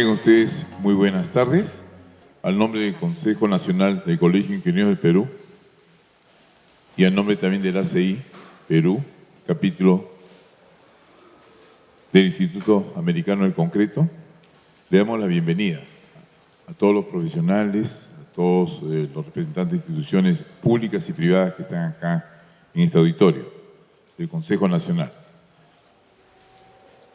Tengan ustedes muy buenas tardes. Al nombre del Consejo Nacional del Colegio de Ingenieros del Perú y al nombre también del ACI Perú, capítulo del Instituto Americano del Concreto, le damos la bienvenida a todos los profesionales, a todos los representantes de instituciones públicas y privadas que están acá en este auditorio del Consejo Nacional.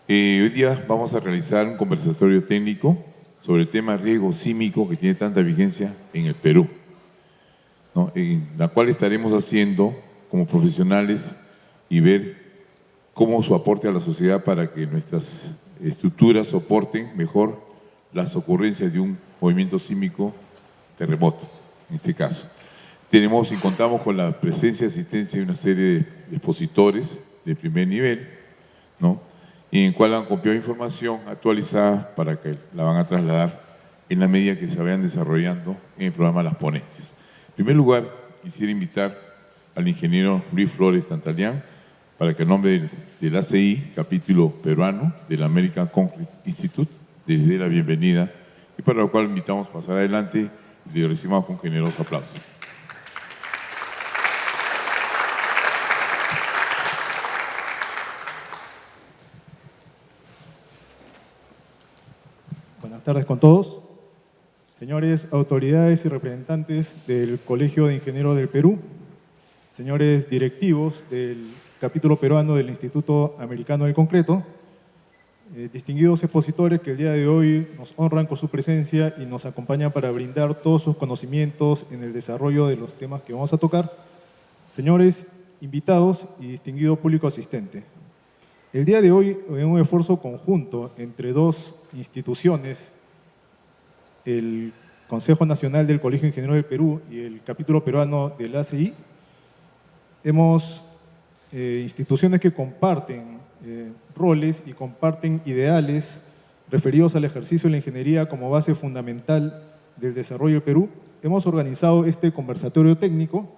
Hoy día vamos a realizar un conversatorio técnico sobre el tema riesgo sísmico que tiene tanta vigencia en el Perú, ¿no? En la cual estaremos haciendo como profesionales y ver cómo su aporte a la sociedad para que nuestras estructuras soporten mejor las ocurrencias de un movimiento sísmico terremoto, en este caso. Tenemos y contamos con la presencia y asistencia de una serie de expositores de primer nivel, ¿no? Y en el cual han copiado información actualizada para que la van a trasladar en la medida que se vayan desarrollando en el programa Las Ponencias. En primer lugar, quisiera invitar al ingeniero Luis Flores Tantalián para que en nombre del ACI, capítulo peruano del American Concrete Institute, les dé la bienvenida y para lo cual invitamos a pasar adelante y le recibamos con generoso aplauso. Buenas tardes con todos. Señores autoridades y representantes del Colegio de Ingenieros del Perú, señores directivos del capítulo peruano del Instituto Americano del Concreto, distinguidos expositores que el día de hoy nos honran con su presencia y nos acompañan para brindar todos sus conocimientos en el desarrollo de los temas que vamos a tocar, señores invitados y distinguido público asistente. El día de hoy, en un esfuerzo conjunto entre dos instituciones, el Consejo Nacional del Colegio de Ingenieros del Perú y el capítulo peruano del ACI, hemos instituciones que comparten roles y comparten ideales referidos al ejercicio de la ingeniería como base fundamental del desarrollo del Perú, hemos organizado este conversatorio técnico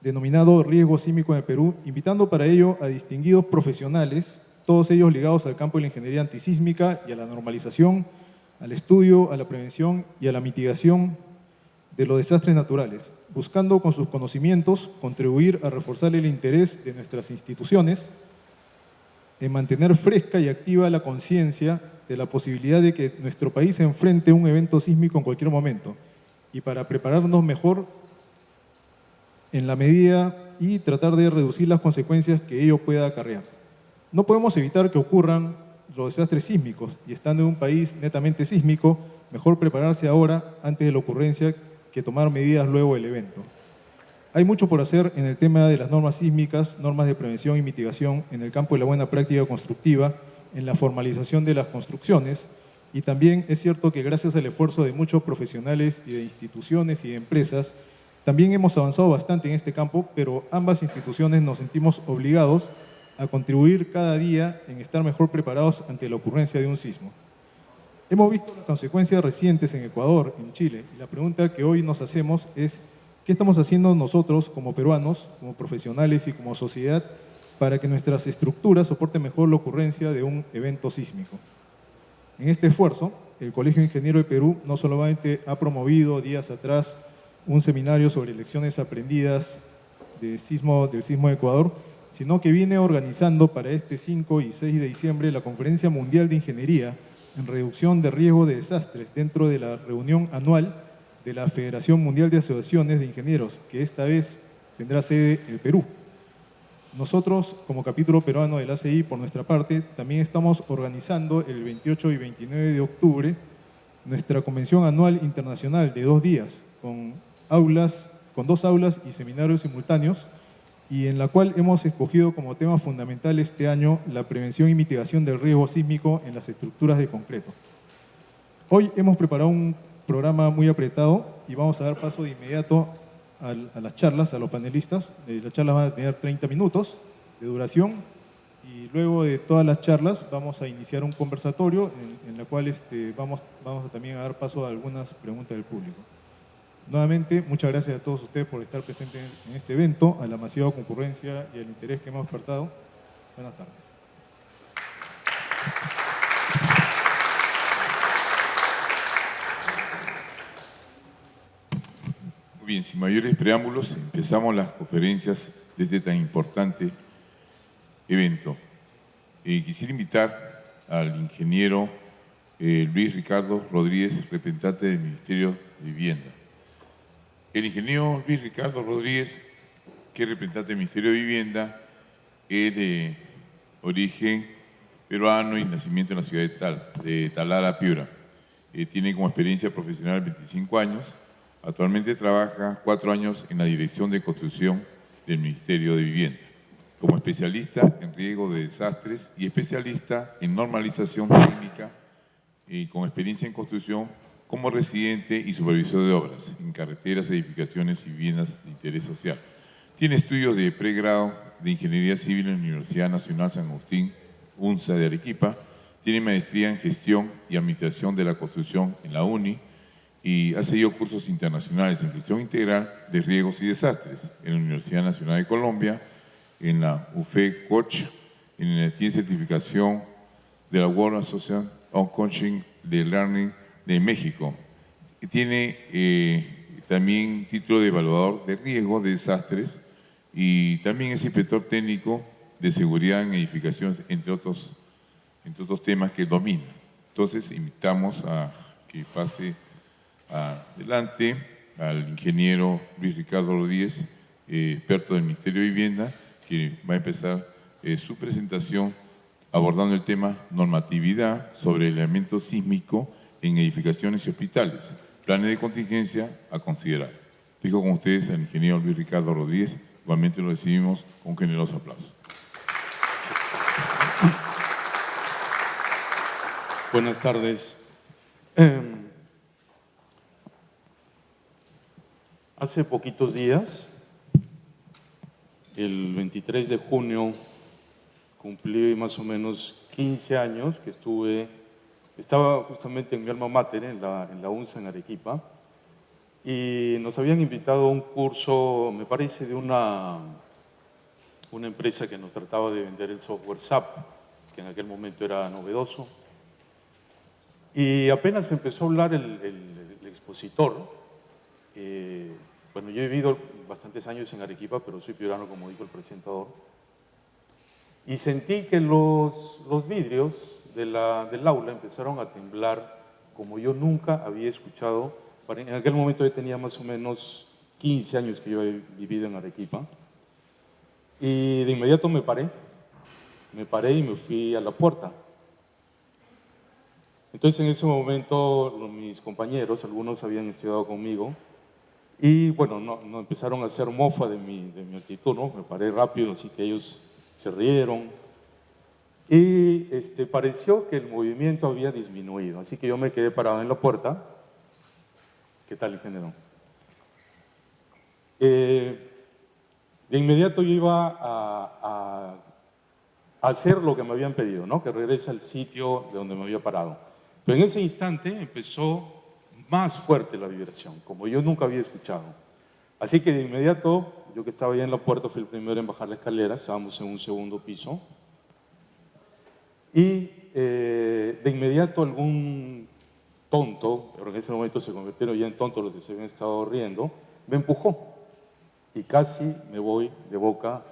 denominado Riesgo Sísmico en el Perú, invitando para ello a distinguidos profesionales, todos ellos ligados al campo de la ingeniería antisísmica y a la normalización, al estudio, a la prevención y a la mitigación de los desastres naturales, buscando con sus conocimientos contribuir a reforzar el interés de nuestras instituciones en mantener fresca y activa la conciencia de la posibilidad de que nuestro país se enfrente a un evento sísmico en cualquier momento y para prepararnos mejor en la medida y tratar de reducir las consecuencias que ello pueda acarrear. No podemos evitar que ocurran los desastres sísmicos y estando en un país netamente sísmico, mejor prepararse ahora antes de la ocurrencia que tomar medidas luego del evento. Hay mucho por hacer en el tema de las normas sísmicas, normas de prevención y mitigación, en el campo de la buena práctica constructiva, en la formalización de las construcciones y también es cierto que gracias al esfuerzo de muchos profesionales y de instituciones y de empresas, también hemos avanzado bastante en este campo, pero ambas instituciones nos sentimos obligados a contribuir cada día en estar mejor preparados ante la ocurrencia de un sismo. Hemos visto las consecuencias recientes en Ecuador, en Chile, y la pregunta que hoy nos hacemos es ¿qué estamos haciendo nosotros como peruanos, como profesionales y como sociedad para que nuestras estructuras soporten mejor la ocurrencia de un evento sísmico? En este esfuerzo, el Colegio de Ingenieros de Perú no solamente ha promovido días atrás un seminario sobre lecciones aprendidas del sismo de Ecuador, sino que viene organizando para este 5 y 6 de diciembre la Conferencia Mundial de Ingeniería en Reducción de Riesgo de Desastres dentro de la reunión anual de la Federación Mundial de Asociaciones de Ingenieros, que esta vez tendrá sede en Perú. Nosotros, como capítulo peruano del ACI, por nuestra parte, también estamos organizando el 28 y 29 de octubre nuestra convención anual internacional de 2 días, con 2 aulas y seminarios simultáneos, y en la cual hemos escogido como tema fundamental este año la prevención y mitigación del riesgo sísmico en las estructuras de concreto. Hoy hemos preparado un programa muy apretado y vamos a dar paso de inmediato a las charlas, a los panelistas. Las charlas van a tener 30 minutos de duración y luego de todas las charlas vamos a iniciar un conversatorio en la cual vamos a también a dar paso a algunas preguntas del público. Nuevamente, muchas gracias a todos ustedes por estar presentes en este evento, a la masiva concurrencia y al interés que hemos despertado. Buenas tardes. bien, sin mayores preámbulos, empezamos las conferencias de este tan importante evento. Quisiera invitar al ingeniero Luis Ricardo Rodríguez, representante del Ministerio de Vivienda. El ingeniero Luis Ricardo Rodríguez, que es representante del Ministerio de Vivienda, es de origen peruano y nacimiento en la ciudad de Talara, Piura. Tiene como experiencia profesional 25 años. Actualmente trabaja 4 años en la Dirección de Construcción del Ministerio de Vivienda, como especialista en riesgo de desastres y especialista en normalización técnica, con experiencia en construcción como residente y supervisor de obras en carreteras, edificaciones y viviendas de interés social. Tiene estudios de pregrado de Ingeniería Civil en la Universidad Nacional San Agustín, UNSA de Arequipa. Tiene maestría en Gestión y Administración de la Construcción en la UNI y ha seguido cursos internacionales en Gestión Integral de Riesgos y Desastres en la Universidad Nacional de Colombia, en la UFE Coach, tiene certificación de la World Association of Coaching de Learning de México. Tiene también título de evaluador de riesgos de desastres y también es inspector técnico de seguridad en edificaciones, entre otros temas que domina. Entonces, invitamos a que pase adelante al ingeniero Luis Ricardo Rodríguez, experto del Ministerio de Vivienda, que va a empezar su presentación abordando el tema normatividad sobre el aislamiento sísmico en edificaciones y hospitales, planes de contingencia a considerar. Dejo con ustedes al ingeniero Luis Ricardo Rodríguez, igualmente lo recibimos con generoso aplauso. Buenas tardes. Hace poquitos días, el 23 de junio, cumplí más o menos 15 años que estaba justamente en mi alma mater, en la UNSA en Arequipa, y nos habían invitado a un curso, me parece, de una empresa que nos trataba de vender el software SAP, que en aquel momento era novedoso. Y apenas empezó a hablar el expositor. Bueno, yo he vivido bastantes años en Arequipa, pero soy piurano, como dijo el presentador. Y sentí que los vidrios del aula empezaron a temblar como yo nunca había escuchado. En aquel momento yo tenía más o menos 15 años que yo he vivido en Arequipa. Y de inmediato me paré y me fui a la puerta. Entonces en ese momento mis compañeros, algunos habían estudiado conmigo, y bueno, no empezaron a hacer mofa de mi actitud, ¿no? Me paré rápido, así que ellos se rieron. Y pareció que el movimiento había disminuido, así que yo me quedé parado en la puerta. ¿Qué tal, ingeniero? De inmediato yo iba a hacer lo que me habían pedido, ¿no? Que regrese al sitio de donde me había parado. Pero en ese instante empezó más fuerte la vibración, como yo nunca había escuchado. Así que de inmediato, yo que estaba ahí en la puerta, fui el primero en bajar la escalera, estábamos en un segundo piso, y de inmediato algún tonto, pero en ese momento se convirtieron ya en tontos los que se habían estado riendo, me empujó y casi me voy de boca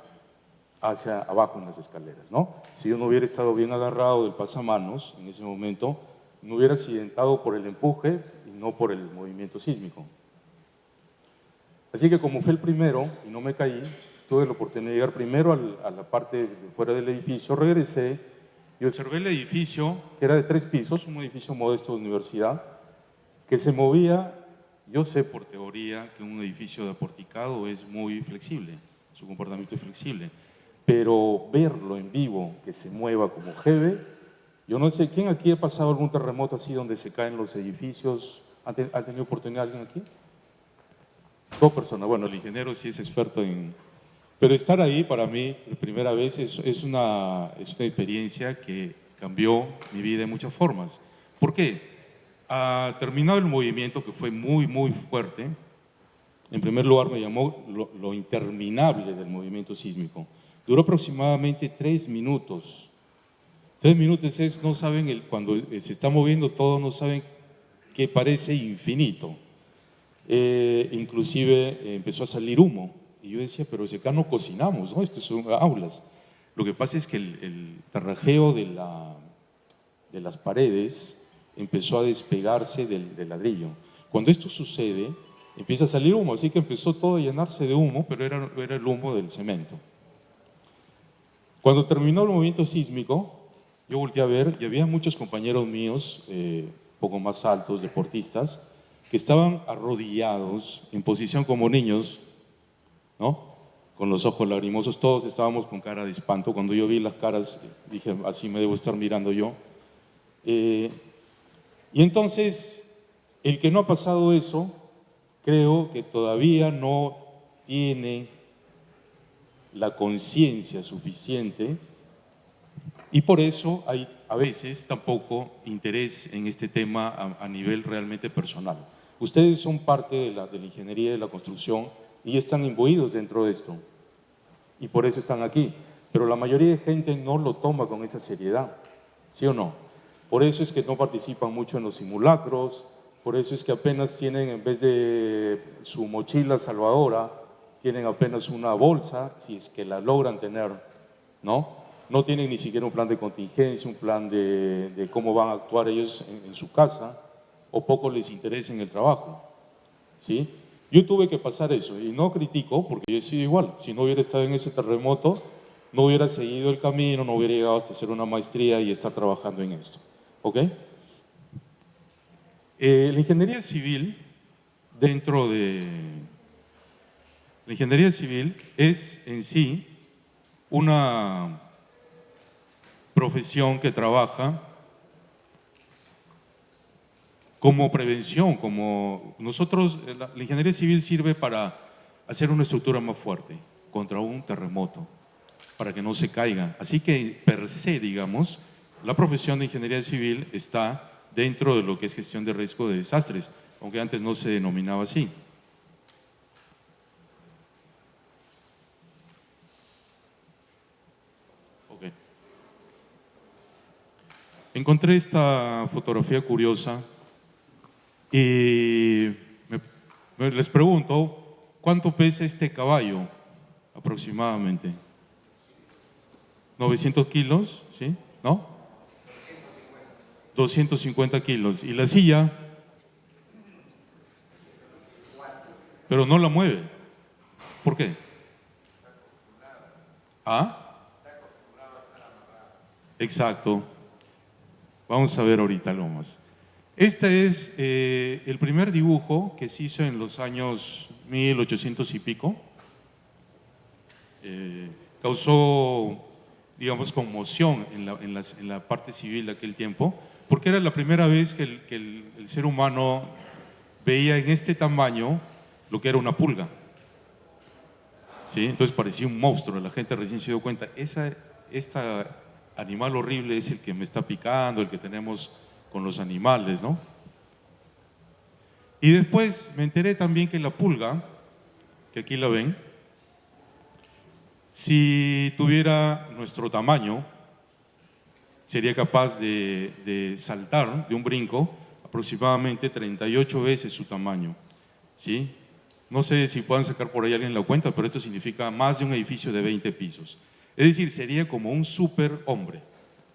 hacia abajo en las escaleras, ¿no? Si yo no hubiera estado bien agarrado del pasamanos en ese momento, me hubiera accidentado por el empuje y no por el movimiento sísmico. Así que como fui el primero y no me caí, tuve la oportunidad de llegar primero a la parte de fuera del edificio, regresé y observé el edificio, que era de 3 pisos, un edificio modesto de universidad, que se movía. Yo sé por teoría que un edificio de aporticado es muy flexible, su comportamiento es flexible, pero verlo en vivo, que se mueva como jeve, yo no sé, ¿quién aquí ha pasado algún terremoto así donde se caen los edificios? ¿Ha tenido oportunidad alguien aquí? 2 personas, bueno, el ingeniero sí es experto en... Pero estar ahí para mí, la primera vez, es una experiencia que cambió mi vida de muchas formas. ¿Por qué? Terminado el movimiento, que fue muy, muy fuerte, en primer lugar me llamó lo interminable del movimiento sísmico. Duró aproximadamente 3 minutos. 3 minutos es, no saben, cuando se está moviendo todo, no saben que parece infinito. inclusive empezó a salir humo. Y yo decía, pero si acá no cocinamos, ¿no? Esto son aulas. Lo que pasa es que el tarrajeo de las paredes empezó a despegarse del ladrillo. Cuando esto sucede, empieza a salir humo, así que empezó todo a llenarse de humo, pero era el humo del cemento. Cuando terminó el movimiento sísmico, yo volteé a ver y había muchos compañeros míos, poco más altos, deportistas, que estaban arrodillados en posición como niños, ¿no? Con los ojos lagrimosos, todos estábamos con cara de espanto. Cuando yo vi las caras, dije, así me debo estar mirando yo. Y entonces, el que no ha pasado eso, creo que todavía no tiene la conciencia suficiente y por eso hay a veces tampoco interés en este tema a nivel realmente personal. Ustedes son parte de la ingeniería de la construcción y están imbuidos dentro de esto y por eso están aquí, pero la mayoría de gente no lo toma con esa seriedad, ¿sí o no? Por eso es que no participan mucho en los simulacros, por eso es que apenas tienen, en vez de su mochila salvadora, tienen apenas una bolsa, si es que la logran tener, ¿no? No tienen ni siquiera un plan de contingencia, un plan de cómo van a actuar ellos en su casa, o poco les interesa en el trabajo, ¿sí? Yo tuve que pasar eso, y no critico, porque yo he sido igual. Si no hubiera estado en ese terremoto, no hubiera seguido el camino, no hubiera llegado hasta hacer una maestría y estar trabajando en esto, ¿ok? La ingeniería civil, dentro de… La ingeniería civil es en sí una profesión que trabaja como prevención, como nosotros, la ingeniería civil sirve para hacer una estructura más fuerte contra un terremoto, para que no se caiga. Así que per se, digamos, la profesión de ingeniería civil está dentro de lo que es gestión de riesgo de desastres, aunque antes no se denominaba así. Okay. Encontré esta fotografía curiosa y les pregunto, ¿cuánto pesa este caballo aproximadamente? 900 kilos, ¿sí? ¿No? 250 kilos. ¿Y la silla? Pero no la mueve. ¿Por qué? ¿Ah? Exacto. Vamos a ver ahorita algo más. Este es el primer dibujo que se hizo en los años 1800 y pico. Causó, digamos, conmoción en la parte civil de aquel tiempo, porque era la primera vez que el ser humano veía en este tamaño lo que era una pulga. ¿Sí? Entonces parecía un monstruo, la gente recién se dio cuenta, esta animal horrible es el que me está picando, el que tenemos con los animales, ¿no? Y después me enteré también que la pulga, que aquí la ven, si tuviera nuestro tamaño, sería capaz de saltar de un brinco aproximadamente 38 veces su tamaño, ¿sí? No sé si puedan sacar por ahí alguien la cuenta, pero esto significa más de un edificio de 20 pisos. Es decir, sería como un superhombre.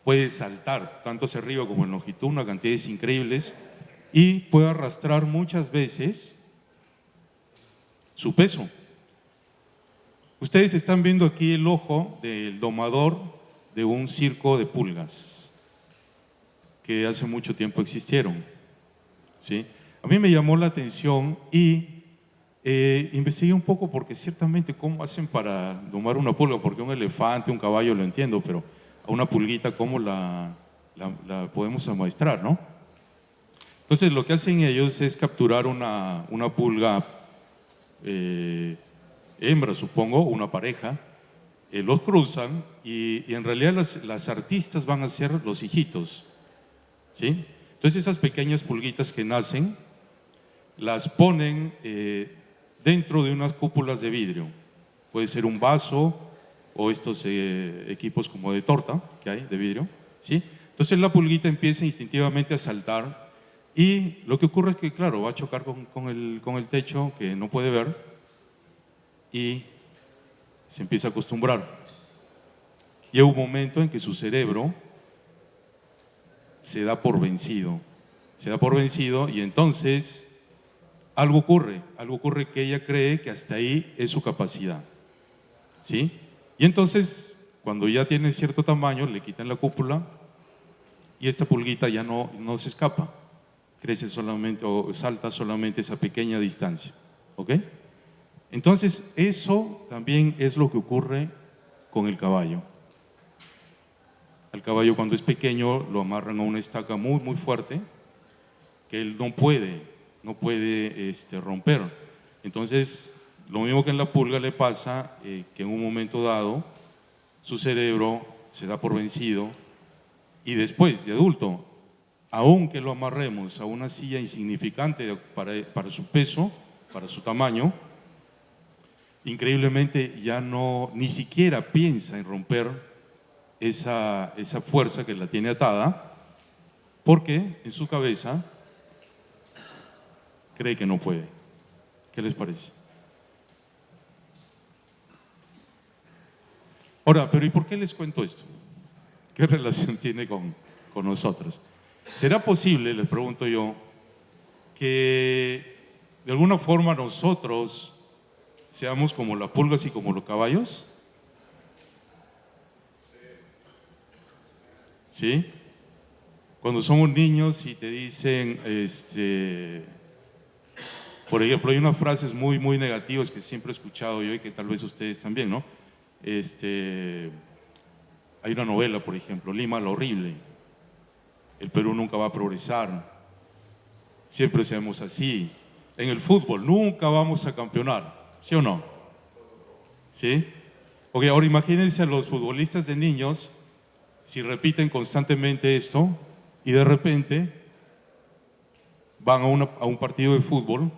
Puede saltar tanto hacia arriba como en longitud, una cantidades increíbles, y puede arrastrar muchas veces su peso. Ustedes están viendo aquí el ojo del domador de un circo de pulgas que hace mucho tiempo existieron, ¿sí? A mí me llamó la atención y investigué un poco, porque ciertamente cómo hacen para domar una pulga, porque un elefante, un caballo lo entiendo, pero a una pulguita cómo la podemos amaestrar, ¿no? Entonces lo que hacen ellos es capturar una pulga hembra, supongo, una pareja, los cruzan y en realidad las artistas van a ser los hijitos, ¿sí? Entonces esas pequeñas pulguitas que nacen las ponen dentro de unas cúpulas de vidrio. Puede ser un vaso o estos equipos como de torta que hay de vidrio, ¿sí? Entonces la pulguita empieza instintivamente a saltar Y lo que ocurre es que, claro, va a chocar con el techo que no puede ver y se empieza a acostumbrar. Llega un momento en que su cerebro se da por vencido. Se da por vencido y entonces algo ocurre que ella cree que hasta ahí es su capacidad. ¿Sí? Y entonces, cuando ya tiene cierto tamaño, le quitan la cúpula y esta pulguita ya no se escapa. Crece solamente o salta solamente esa pequeña distancia. ¿Ok? Entonces, eso también es lo que ocurre con el caballo. Al caballo, cuando es pequeño, lo amarran a una estaca muy, muy fuerte que él no puede romper. Entonces, lo mismo que en la pulga le pasa, que en un momento dado su cerebro se da por vencido y después, de adulto, aunque lo amarremos a una silla insignificante para su peso, para su tamaño, increíblemente ya ni siquiera piensa en romper esa fuerza que la tiene atada, porque en su cabeza cree que no puede. ¿Qué les parece? Ahora, pero ¿y por qué les cuento esto? ¿Qué relación tiene con nosotros? ¿Será posible, les pregunto yo, que de alguna forma nosotros seamos como las pulgas y como los caballos? ¿Sí? Cuando somos niños y te dicen, por ejemplo, hay unas frases muy, muy negativas que siempre he escuchado yo y que tal vez ustedes también, ¿no? Hay una novela, por ejemplo, Lima la Horrible. El Perú nunca va a progresar. Siempre seamos así. En el fútbol nunca vamos a campeonar, ¿sí o no? ¿Sí? Ok, ahora imagínense a los futbolistas de niños si repiten constantemente esto y de repente van a un partido de fútbol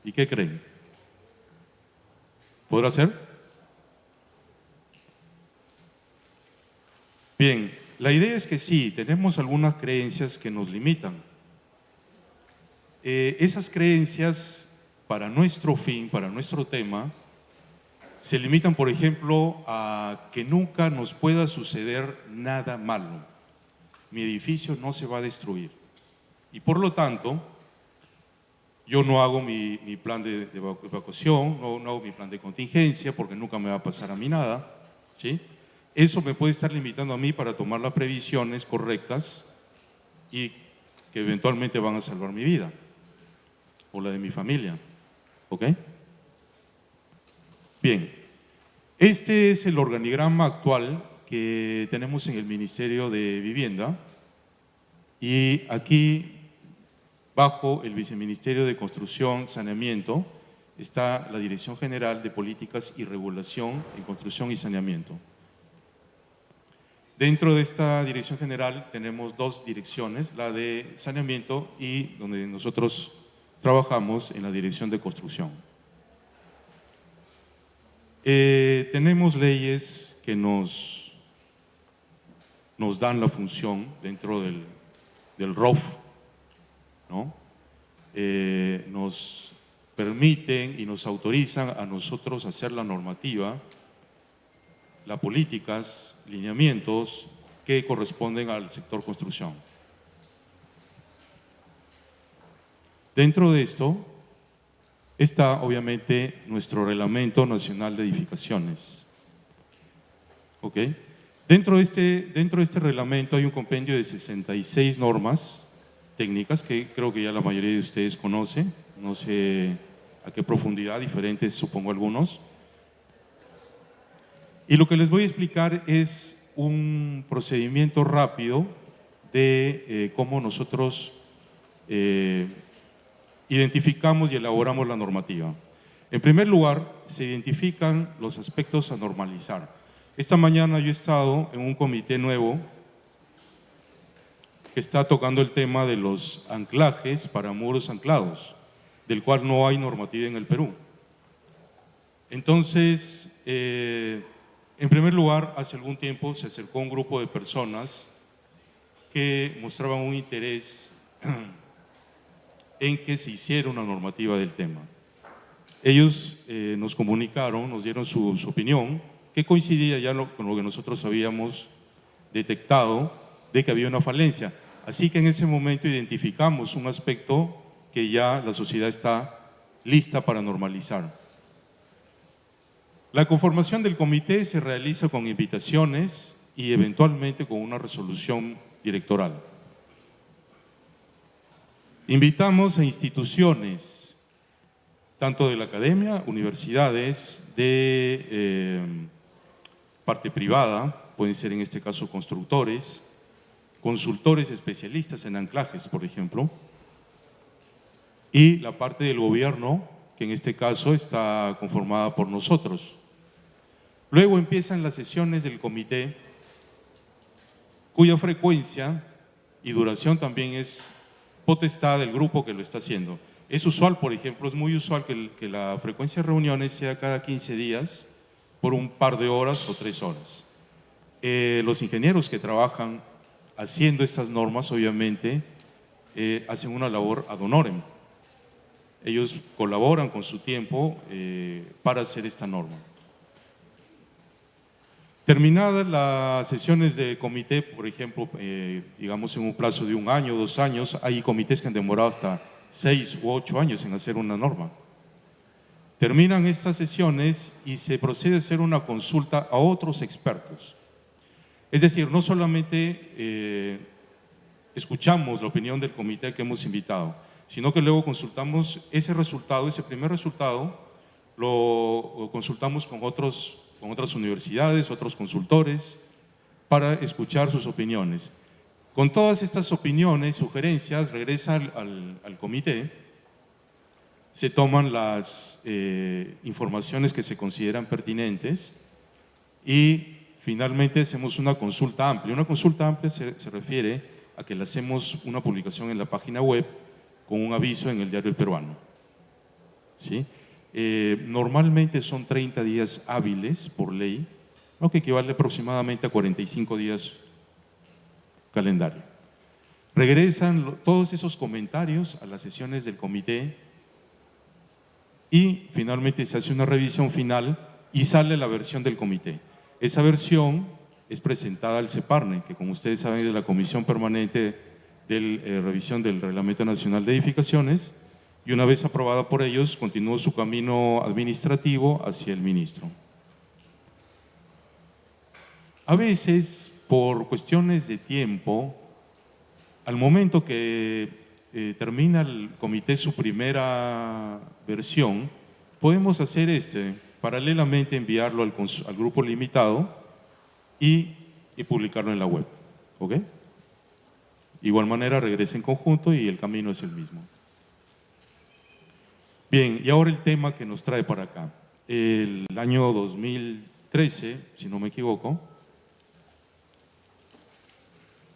y ¿qué creen? ¿Podrá ser? Bien, la idea es que sí, tenemos algunas creencias que nos limitan. Esas creencias, para nuestro fin, para nuestro tema, se limitan, por ejemplo, a que nunca nos pueda suceder nada malo. Mi edificio no se va a destruir. Y por lo tanto, yo no hago mi plan de evacuación, no hago mi plan de contingencia, porque nunca me va a pasar a mí nada, ¿sí? Eso me puede estar limitando a mí para tomar las previsiones correctas y que eventualmente van a salvar mi vida o la de mi familia. ¿Ok? Bien, este es el organigrama actual que tenemos en el Ministerio de Vivienda y aquí, bajo el Viceministerio de Construcción, Saneamiento, está la Dirección General de Políticas y Regulación en Construcción y Saneamiento. Dentro de esta dirección general tenemos dos direcciones, la de saneamiento y donde nosotros trabajamos en la dirección de construcción. Tenemos leyes que nos dan la función dentro del ROF, ¿no? Nos permiten y nos autorizan a nosotros hacer la normativa, las políticas, lineamientos que corresponden al sector construcción. Dentro de esto está obviamente nuestro Reglamento Nacional de Edificaciones. ¿Ok? Dentro de este reglamento hay un compendio de 66 normas técnicas que creo que ya la mayoría de ustedes conocen, no sé a qué profundidad, diferentes supongo algunos. Y lo que les voy a explicar es un procedimiento rápido de cómo nosotros identificamos y elaboramos la normativa. En primer lugar, se identifican los aspectos a normalizar. Esta mañana yo he estado en un comité nuevo que está tocando el tema de los anclajes para muros anclados, del cual no hay normativa en el Perú. Entonces, en primer lugar, hace algún tiempo se acercó un grupo de personas que mostraban un interés en que se hiciera una normativa del tema. Ellos nos comunicaron, nos dieron su opinión, que coincidía ya con lo que nosotros habíamos detectado de que había una falencia. Así que en ese momento identificamos un aspecto que ya la sociedad está lista para normalizar. La conformación del comité se realiza con invitaciones y eventualmente con una resolución directoral. Invitamos a instituciones, tanto de la academia, universidades, de parte privada, pueden ser en este caso constructores, consultores especialistas en anclajes, por ejemplo, y la parte del gobierno, que en este caso está conformada por nosotros. Luego empiezan las sesiones del comité, cuya frecuencia y duración también es potestad del grupo que lo está haciendo. Es usual, por ejemplo, es muy usual que la frecuencia de reuniones sea cada 15 días por un par de horas o 3 horas. Los ingenieros que trabajan haciendo estas normas, obviamente, hacen una labor ad honorem. Ellos colaboran con su tiempo para hacer esta norma. Terminadas las sesiones de comité, por ejemplo, digamos en un plazo de 1 año, 2 años, hay comités que han demorado hasta 6 u 8 años en hacer una norma. Terminan estas sesiones y se procede a hacer una consulta a otros expertos. Es decir, no solamente escuchamos la opinión del comité que hemos invitado, sino que luego consultamos ese resultado, ese primer resultado, lo consultamos con otras universidades, otros consultores, para escuchar sus opiniones. Con todas estas opiniones, sugerencias, regresa al comité, se toman las informaciones que se consideran pertinentes y finalmente hacemos una consulta amplia. Una consulta amplia se refiere a que le hacemos una publicación en la página web con un aviso en el Diario El Peruano, ¿sí? Normalmente son 30 días hábiles por ley, lo que equivale aproximadamente a 45 días calendario. Regresan todos esos comentarios a las sesiones del comité y finalmente se hace una revisión final y sale la versión del comité. Esa versión es presentada al CEPARNE, que como ustedes saben es de la Comisión Permanente de Revisión del Reglamento Nacional de Edificaciones, y una vez aprobada por ellos, continuó su camino administrativo hacia el ministro. A veces, por cuestiones de tiempo, al momento que termina el comité su primera versión, podemos hacer paralelamente enviarlo al grupo limitado y publicarlo en la web, ¿ok? De igual manera regresa en conjunto y el camino es el mismo. Bien, y ahora el tema que nos trae para acá. El año 2013, si no me equivoco,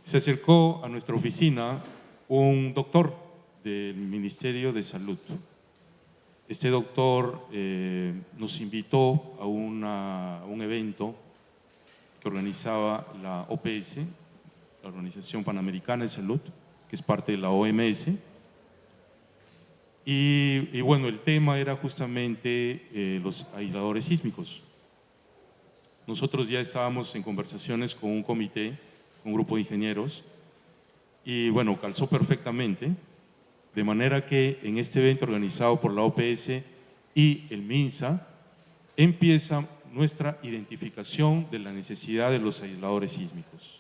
se acercó a nuestra oficina un doctor del Ministerio de Salud. Este doctor nos invitó a un evento que organizaba la OPS, la Organización Panamericana de Salud, que es parte de la OMS. Y bueno, el tema era justamente los aisladores sísmicos. Nosotros ya estábamos en conversaciones con un comité, un grupo de ingenieros, y bueno, calzó perfectamente, de manera que en este evento organizado por la OPS y el MINSA, empieza nuestra identificación de la necesidad de los aisladores sísmicos.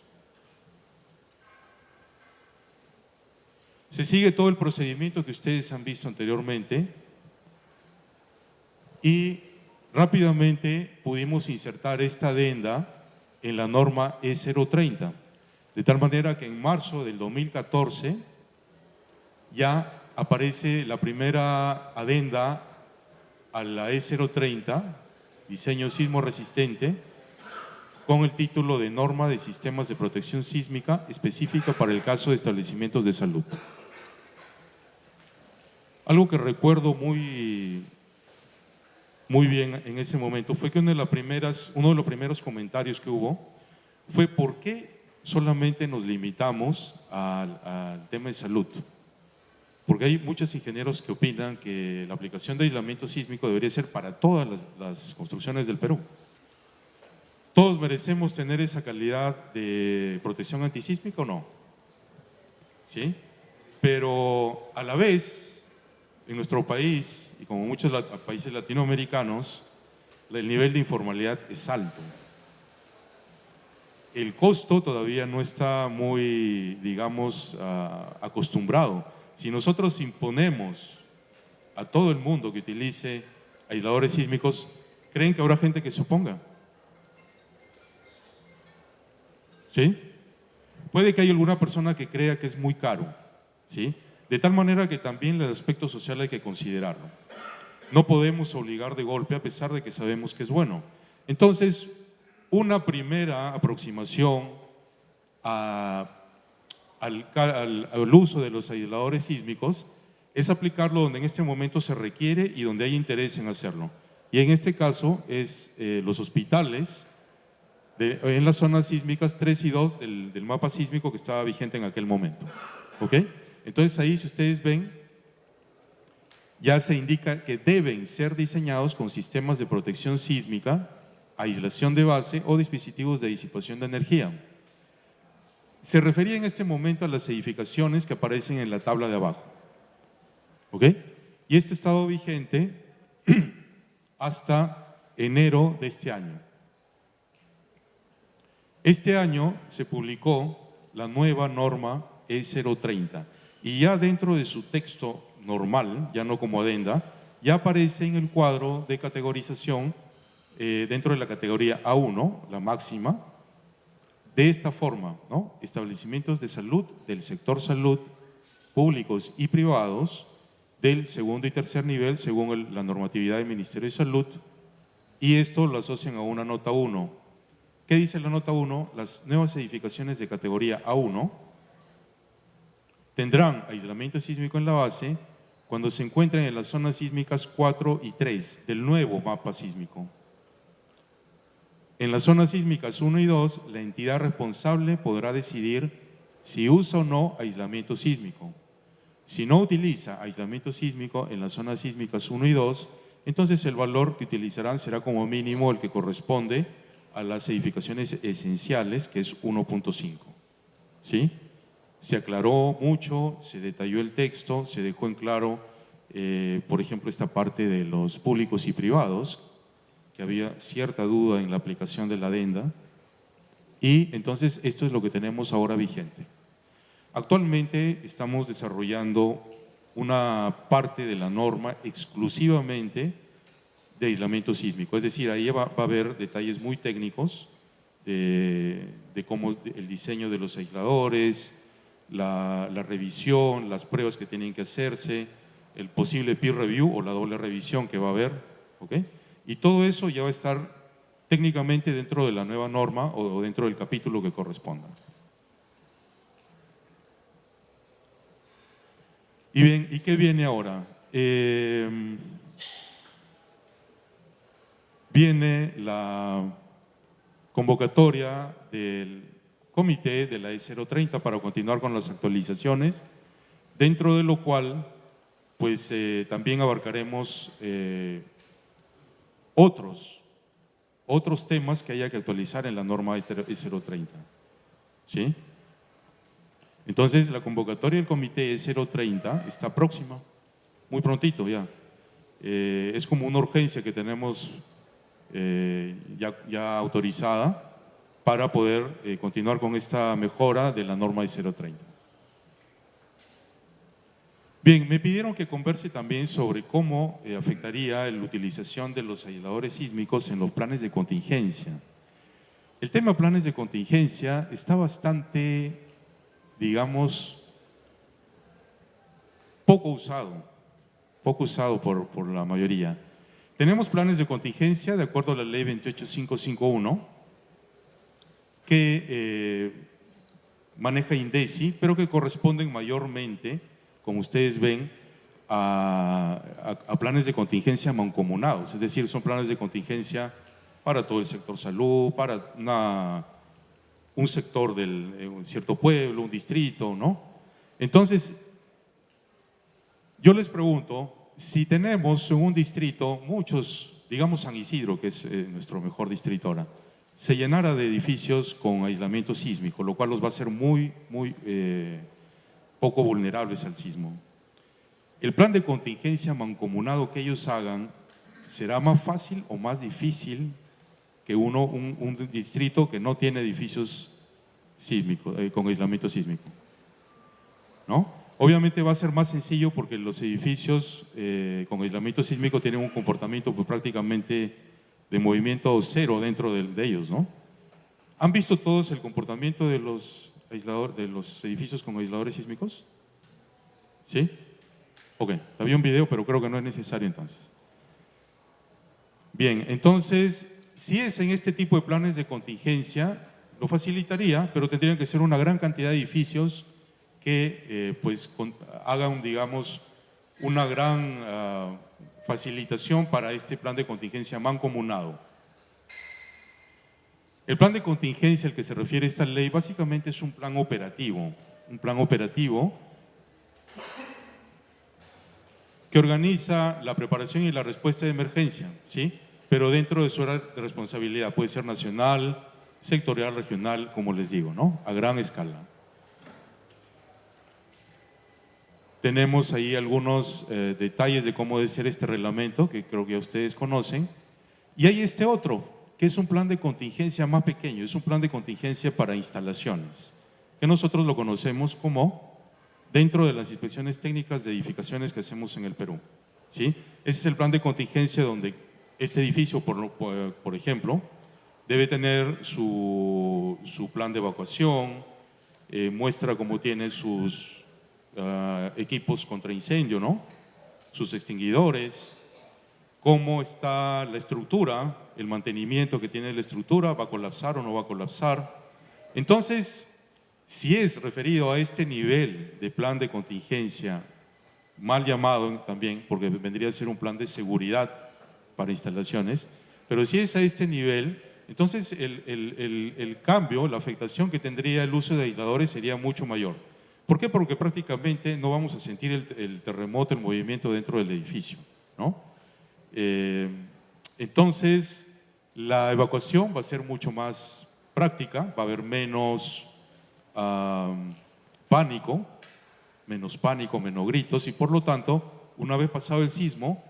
Se sigue todo el procedimiento que ustedes han visto anteriormente y rápidamente pudimos insertar esta adenda en la norma E030, de tal manera que en marzo del 2014 ya aparece la primera adenda a la E030, diseño sismo resistente, con el título de Norma de Sistemas de Protección Sísmica específica para el caso de establecimientos de salud. Algo que recuerdo muy bien en ese momento fue que uno de los primeros comentarios que hubo fue ¿por qué solamente nos limitamos al tema de salud. Porque hay muchos ingenieros que opinan que la aplicación de aislamiento sísmico debería ser para todas las construcciones del Perú. ¿Todos merecemos tener esa calidad de protección antisísmica o no? ¿Sí? Pero a la vez, en nuestro país, y como muchos países latinoamericanos, el nivel de informalidad es alto. El costo todavía no está muy, digamos, acostumbrado. Si nosotros imponemos a todo el mundo que utilice aisladores sísmicos, ¿creen que habrá gente que se oponga? ¿Sí? Puede que haya alguna persona que crea que es muy caro, ¿sí? De tal manera que también el aspecto social hay que considerarlo. No podemos obligar de golpe a pesar de que sabemos que es bueno. Entonces, una primera aproximación al uso de los aisladores sísmicos es aplicarlo donde en este momento se requiere y donde hay interés en hacerlo. Y en este caso es los hospitales en las zonas sísmicas 3 y 2 del mapa sísmico que estaba vigente en aquel momento. ¿Ok? Entonces ahí, si ustedes ven, ya se indica que deben ser diseñados con sistemas de protección sísmica, aislación de base o dispositivos de disipación de energía. Se refería en este momento a las edificaciones que aparecen en la tabla de abajo. ¿Ok? Y esto ha estado vigente hasta enero de este año. Este año se publicó la nueva norma E030 y ya dentro de su texto normal, ya no como adenda, ya aparece en el cuadro de categorización dentro de la categoría A1, la máxima, de esta forma, ¿no? Establecimientos de salud del sector salud, públicos y privados, del segundo y tercer nivel según la normatividad del Ministerio de Salud, y esto lo asocian a una nota 1. ¿Qué dice la nota 1? Las nuevas edificaciones de categoría A1 tendrán aislamiento sísmico en la base cuando se encuentren en las zonas sísmicas 4 y 3 del nuevo mapa sísmico. En las zonas sísmicas 1 y 2, la entidad responsable podrá decidir si usa o no aislamiento sísmico. Si no utiliza aislamiento sísmico en las zonas sísmicas 1 y 2, entonces el valor que utilizarán será como mínimo el que corresponde a las edificaciones esenciales, que es 1.5. ¿Sí? Se aclaró mucho, se detalló el texto, se dejó en claro, por ejemplo, esta parte de los públicos y privados, que había cierta duda en la aplicación de la adenda, y entonces esto es lo que tenemos ahora vigente. Actualmente estamos desarrollando una parte de la norma exclusivamente de aislamiento sísmico, es decir, ahí va a haber detalles muy técnicos de cómo el diseño de los aisladores, la revisión, las pruebas que tienen que hacerse, el posible peer review o la doble revisión que va a haber, ¿ok? Y todo eso ya va a estar técnicamente dentro de la nueva norma o dentro del capítulo que corresponda. Y bien, ¿y qué viene ahora? Viene la convocatoria del comité de la E030 para continuar con las actualizaciones, dentro de lo cual pues también abarcaremos otros temas que haya que actualizar en la norma E030. ¿Sí? Entonces la convocatoria del comité E030 está próxima, muy prontito ya. Es como una urgencia que tenemos ya autorizada para poder continuar con esta mejora de la norma E030. Bien, me pidieron que converse también sobre cómo afectaría la utilización de los aisladores sísmicos en los planes de contingencia. El tema planes de contingencia está bastante, digamos, poco usado por la mayoría. Tenemos planes de contingencia de acuerdo a la ley 28551 que maneja INDECI, pero que corresponden mayormente, como ustedes ven, a planes de contingencia mancomunados, es decir, son planes de contingencia para todo el sector salud, para un sector de un cierto pueblo, un distrito, ¿no? Entonces, yo les pregunto, si tenemos en un distrito muchos, digamos San Isidro, que es nuestro mejor distrito ahora, se llenara de edificios con aislamiento sísmico, lo cual los va a hacer muy poco vulnerables al sismo. ¿El plan de contingencia mancomunado que ellos hagan será más fácil o más difícil que un distrito que no tiene edificios sísmicos, con aislamiento sísmico? ¿No? Obviamente va a ser más sencillo porque los edificios con aislamiento sísmico tienen un comportamiento pues, prácticamente de movimiento cero dentro de ellos, ¿no? ¿Han visto todos el comportamiento de los edificios con aisladores sísmicos? ¿Sí? Ok, había un video, pero creo que no es necesario entonces. Bien, entonces, si es en este tipo de planes de contingencia, lo facilitaría, pero tendrían que ser una gran cantidad de edificios que hagan, digamos, una gran facilitación para este plan de contingencia mancomunado. El plan de contingencia al que se refiere esta ley básicamente es un plan operativo que organiza la preparación y la respuesta de emergencia, ¿sí? Pero dentro de su área de responsabilidad, puede ser nacional, sectorial, regional, como les digo, ¿no? A gran escala. Tenemos ahí algunos detalles de cómo debe ser este reglamento, que creo que ya ustedes conocen. Y hay este otro, que es un plan de contingencia más pequeño, es un plan de contingencia para instalaciones, que nosotros lo conocemos como dentro de las inspecciones técnicas de edificaciones que hacemos en el Perú, ¿sí? Ese es el plan de contingencia donde este edificio, por ejemplo, debe tener su plan de evacuación, muestra cómo tiene sus equipos contra incendio, ¿no? Sus extinguidores, cómo está la estructura, el mantenimiento que tiene la estructura, ¿va a colapsar o no va a colapsar? Entonces, si es referido a este nivel de plan de contingencia, mal llamado también, porque vendría a ser un plan de seguridad para instalaciones, pero si es a este nivel, entonces el cambio, la afectación que tendría el uso de aisladores sería mucho mayor. ¿Por qué? Porque prácticamente no vamos a sentir el terremoto, el movimiento dentro del edificio, ¿no? Entonces, la evacuación va a ser mucho más práctica, va a haber menos pánico, menos gritos, y por lo tanto, una vez pasado el sismo,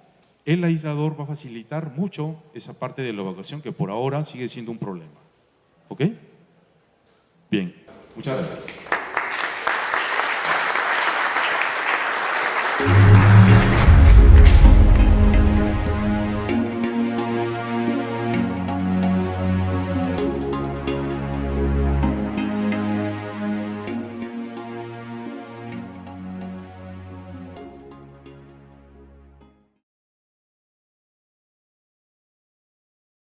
el aislador va a facilitar mucho esa parte de la evacuación que por ahora sigue siendo un problema. ¿Ok? Bien, muchas gracias.